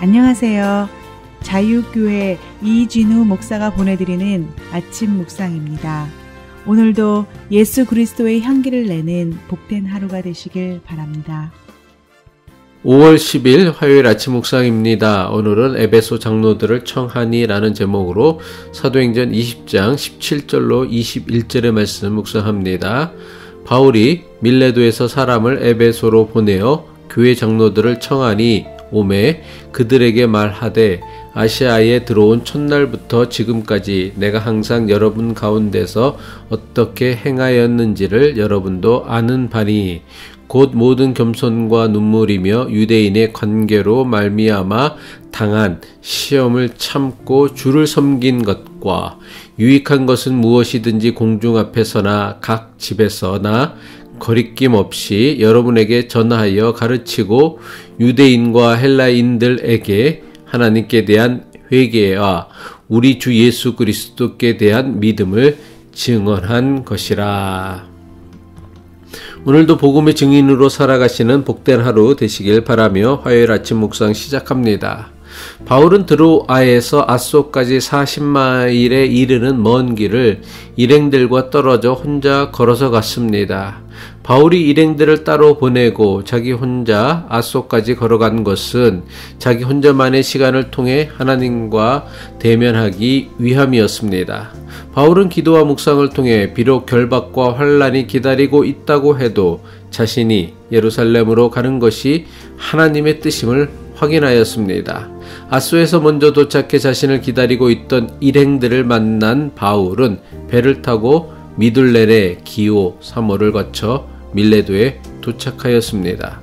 안녕하세요. 자유교회 이진우 목사가 보내드리는 아침 묵상입니다. 오늘도 예수 그리스도의 향기를 내는 복된 하루가 되시길 바랍니다. 5월 10일 화요일 아침 묵상입니다. 오늘은 에베소 장로들을 청하니 라는 제목으로 사도행전 20장 17절로 21절의 말씀 묵상합니다. 바울이 밀레도에서 사람을 에베소로 보내어 교회 장로들을 청하니 오매 그들에게 말하되 아시아에 들어온 첫날부터 지금까지 내가 항상 여러분 가운데서 어떻게 행하였는지를 여러분도 아는 바니 곧 모든 겸손과 눈물이며 유대인의 관계로 말미암아 당한 시험을 참고 주를 섬긴 것과 유익한 것은 무엇이든지 공중 앞에서나 각 집에서나 거리낌 없이 여러분에게 전하여 가르치고 유대인과 헬라인들에게 하나님께 대한 회개와 우리 주 예수 그리스도께 대한 믿음을 증언한 것이라. 오늘도 복음의 증인으로 살아가시는 복된 하루 되시길 바라며 화요일 아침 묵상 시작합니다. 바울은 드로아에서 아소까지 40마일에 이르는 먼 길을 일행들과 떨어져 혼자 걸어서 갔습니다. 바울이 일행들을 따로 보내고 자기 혼자 아소까지 걸어간 것은 자기 혼자만의 시간을 통해 하나님과 대면하기 위함이었습니다. 바울은 기도와 묵상을 통해 비록 결박과 환난이 기다리고 있다고 해도 자신이 예루살렘으로 가는 것이 하나님의 뜻임을 확인하였습니다. 아소에서 먼저 도착해 자신을 기다리고 있던 일행들을 만난 바울은 배를 타고 미둘레네 기오 3호를 거쳐 밀레도에 도착하였습니다.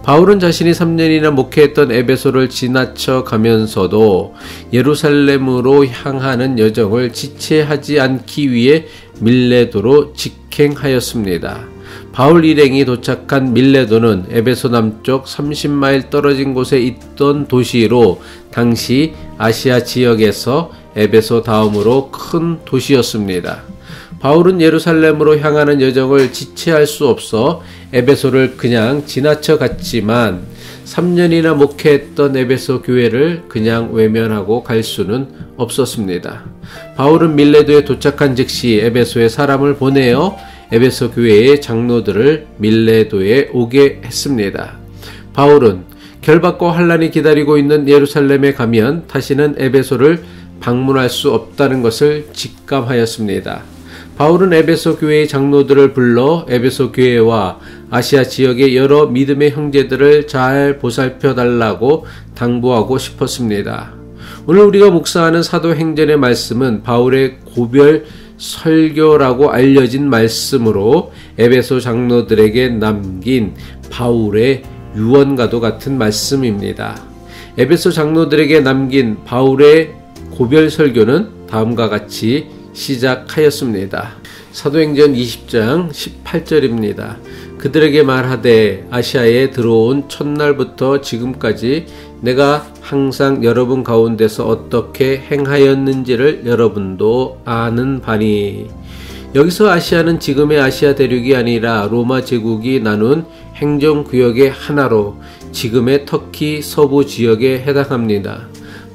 바울은 자신이 3년이나 목회했던 에베소를 지나쳐 가면서도 예루살렘으로 향하는 여정을 지체하지 않기 위해 밀레도로 직행하였습니다. 바울 일행이 도착한 밀레도는 에베소 남쪽 30마일 떨어진 곳에 있던 도시로 당시 아시아 지역에서 에베소 다음으로 큰 도시였습니다. 바울은 예루살렘으로 향하는 여정을 지체할 수 없어 에베소를 그냥 지나쳐 갔지만 3년이나 목회했던 에베소 교회를 그냥 외면하고 갈 수는 없었습니다. 바울은 밀레도에 도착한 즉시 에베소에 사람을 보내어 에베소 교회의 장로들을 밀레도에 오게 했습니다. 바울은 결박과 환난이 기다리고 있는 예루살렘에 가면 다시는 에베소를 방문할 수 없다는 것을 직감하였습니다. 바울은 에베소 교회의 장로들을 불러 에베소 교회와 아시아 지역의 여러 믿음의 형제들을 잘 보살펴 달라고 당부하고 싶었습니다. 오늘 우리가 묵상하는 사도행전의 말씀은 바울의 고별 설교라고 알려진 말씀으로 에베소 장로들에게 남긴 바울의 유언과도 같은 말씀입니다. 에베소 장로들에게 남긴 바울의 고별 설교는 다음과 같이 시작하였습니다. 사도행전 20장 18절입니다. 그들에게 말하되 아시아에 들어온 첫날부터 지금까지 내가 항상 여러분 가운데서 어떻게 행하였는지를 여러분도 아는 바니. 여기서 아시아는 지금의 아시아 대륙이 아니라 로마 제국이 나눈 행정구역의 하나로 지금의 터키 서부 지역에 해당합니다.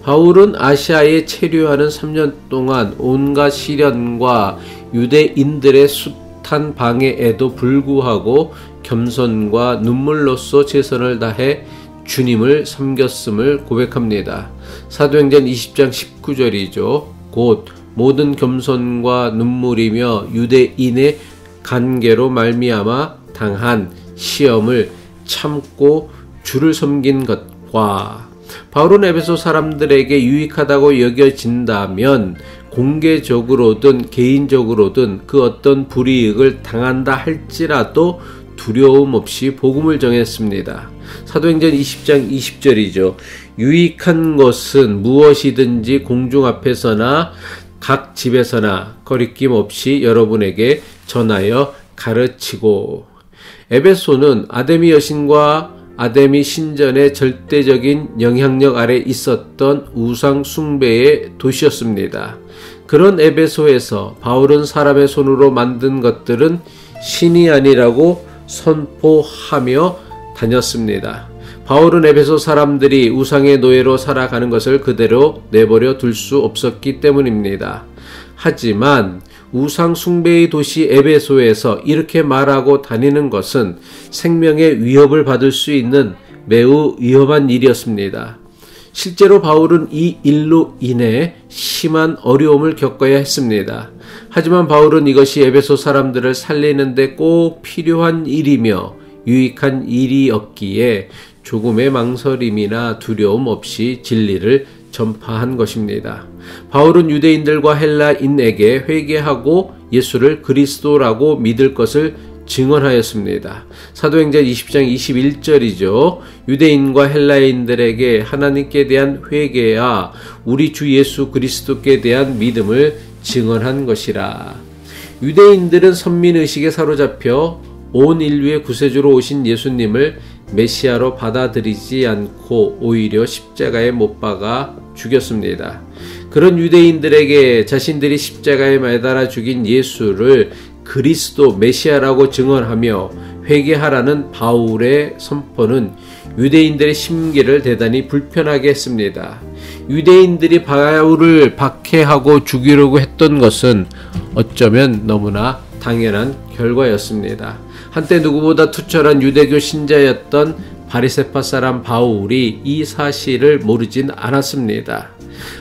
바울은 아시아에 체류하는 3년 동안 온갖 시련과 유대인들의 숱한 방해에도 불구하고 겸손과 눈물로써 최선을 다해 주님을 섬겼음을 고백합니다. 사도행전 20장 19절이죠. 곧 모든 겸손과 눈물이며 유대인의 관계로 말미암아 당한 시험을 참고 주를 섬긴 것과 바울은 에베소 사람들에게 유익하다고 여겨진다면 공개적으로든 개인적으로든 그 어떤 불이익을 당한다 할지라도 두려움 없이 복음을 전했습니다. 사도행전 20장 20절이죠. 유익한 것은 무엇이든지 공중 앞에서나 각 집에서나 거리낌 없이 여러분에게 전하여 가르치고. 에베소는 아데미 여신과 아데미 신전의 절대적인 영향력 아래 있었던 우상 숭배의 도시였습니다. 그런 에베소에서 바울은 사람의 손으로 만든 것들은 신이 아니라고 선포하며 다녔습니다. 바울은 에베소 사람들이 우상의 노예로 살아가는 것을 그대로 내버려 둘 수 없었기 때문입니다. 하지만 우상 숭배의 도시 에베소에서 이렇게 말하고 다니는 것은 생명의 위협을 받을 수 있는 매우 위험한 일이었습니다. 실제로 바울은 이 일로 인해 심한 어려움을 겪어야 했습니다. 하지만 바울은 이것이 에베소 사람들을 살리는데 꼭 필요한 일이며 유익한 일이었기에 조금의 망설임이나 두려움 없이 진리를 전파한 것입니다. 바울은 유대인들과 헬라인에게 회개하고 예수를 그리스도라고 믿을 것을 증언하였습니다. 사도행전 20장 21절이죠. 유대인과 헬라인들에게 하나님께 대한 회개와 우리 주 예수 그리스도께 대한 믿음을 증언한 것이라. 유대인들은 선민의식에 사로잡혀 온 인류의 구세주로 오신 예수님을 메시아로 받아들이지 않고 오히려 십자가에 못 박아 죽였습니다. 그런 유대인들에게 자신들이 십자가에 매달아 죽인 예수를 그리스도 메시아라고 증언하며 회개하라는 바울의 선포는 유대인들의 심기를 대단히 불편하게 했습니다. 유대인들이 바울을 박해하고 죽이려고 했던 것은 어쩌면 너무나 당연한 결과였습니다. 한때 누구보다 투철한 유대교 신자였던 바리새파 사람 바울이 이 사실을 모르진 않았습니다.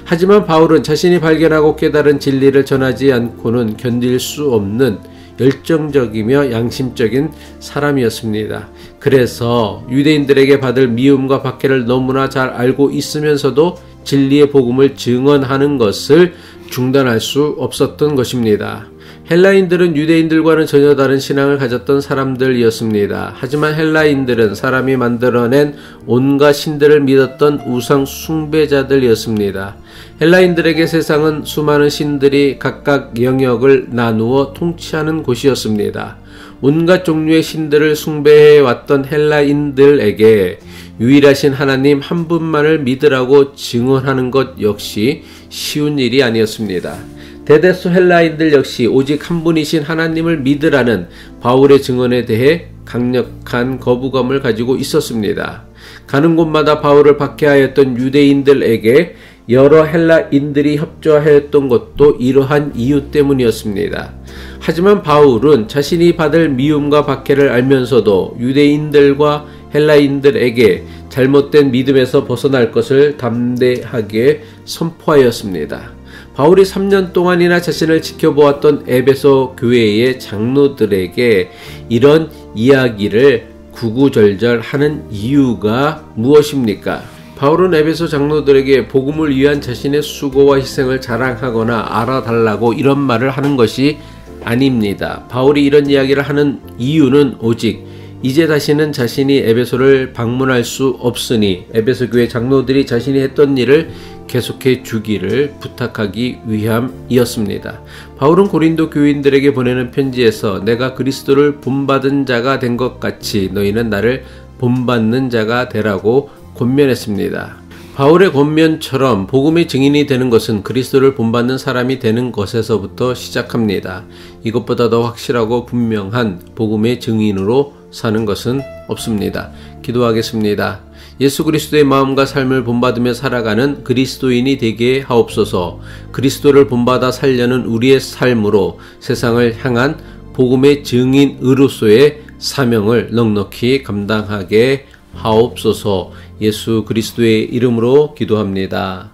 하지만 바울은 자신이 발견하고 깨달은 진리를 전하지 않고는 견딜 수 없는 열정적이며 양심적인 사람이었습니다. 그래서 유대인들에게 받을 미움과 박해를 너무나 잘 알고 있으면서도 진리의 복음을 증언하는 것을 중단할 수 없었던 것입니다. 헬라인들은 유대인들과는 전혀 다른 신앙을 가졌던 사람들이었습니다. 하지만 헬라인들은 사람이 만들어낸 온갖 신들을 믿었던 우상 숭배자들이었습니다. 헬라인들에게 세상은 수많은 신들이 각각 영역을 나누어 통치하는 곳이었습니다. 온갖 종류의 신들을 숭배해왔던 헬라인들에게 유일하신 하나님 한 분만을 믿으라고 증언하는 것 역시 쉬운 일이 아니었습니다. 대다수 헬라인들 역시 오직 한 분이신 하나님을 믿으라는 바울의 증언에 대해 강력한 거부감을 가지고 있었습니다. 가는 곳마다 바울을 박해하였던 유대인들에게 여러 헬라인들이 협조하였던 것도 이러한 이유 때문이었습니다. 하지만 바울은 자신이 받을 미움과 박해를 알면서도 유대인들과 헬라인들에게 잘못된 믿음에서 벗어날 것을 담대하게 선포하였습니다. 바울이 3년 동안이나 자신을 지켜보았던 에베소 교회의 장로들에게 이런 이야기를 구구절절 하는 이유가 무엇입니까? 바울은 에베소 장로들에게 복음을 위한 자신의 수고와 희생을 자랑하거나 알아달라고 이런 말을 하는 것이 아닙니다. 바울이 이런 이야기를 하는 이유는 오직 이제 다시는 자신이 에베소를 방문할 수 없으니 에베소 교회 장로들이 자신이 했던 일을 계속해 주기를 부탁하기 위함이었습니다. 바울은 고린도 교인들에게 보내는 편지에서 내가 그리스도를 본받은 자가 된 것 같이 너희는 나를 본받는 자가 되라고 권면했습니다. 바울의 권면처럼 복음의 증인이 되는 것은 그리스도를 본받는 사람이 되는 것에서부터 시작합니다. 이것보다 더 확실하고 분명한 복음의 증인으로 사는 것은 없습니다. 기도하겠습니다. 예수 그리스도의 마음과 삶을 본받으며 살아가는 그리스도인이 되게 하옵소서. 그리스도를 본받아 살려는 우리의 삶으로 세상을 향한 복음의 증인으로서의 사명을 넉넉히 감당하게 하옵소서. 예수 그리스도의 이름으로 기도합니다.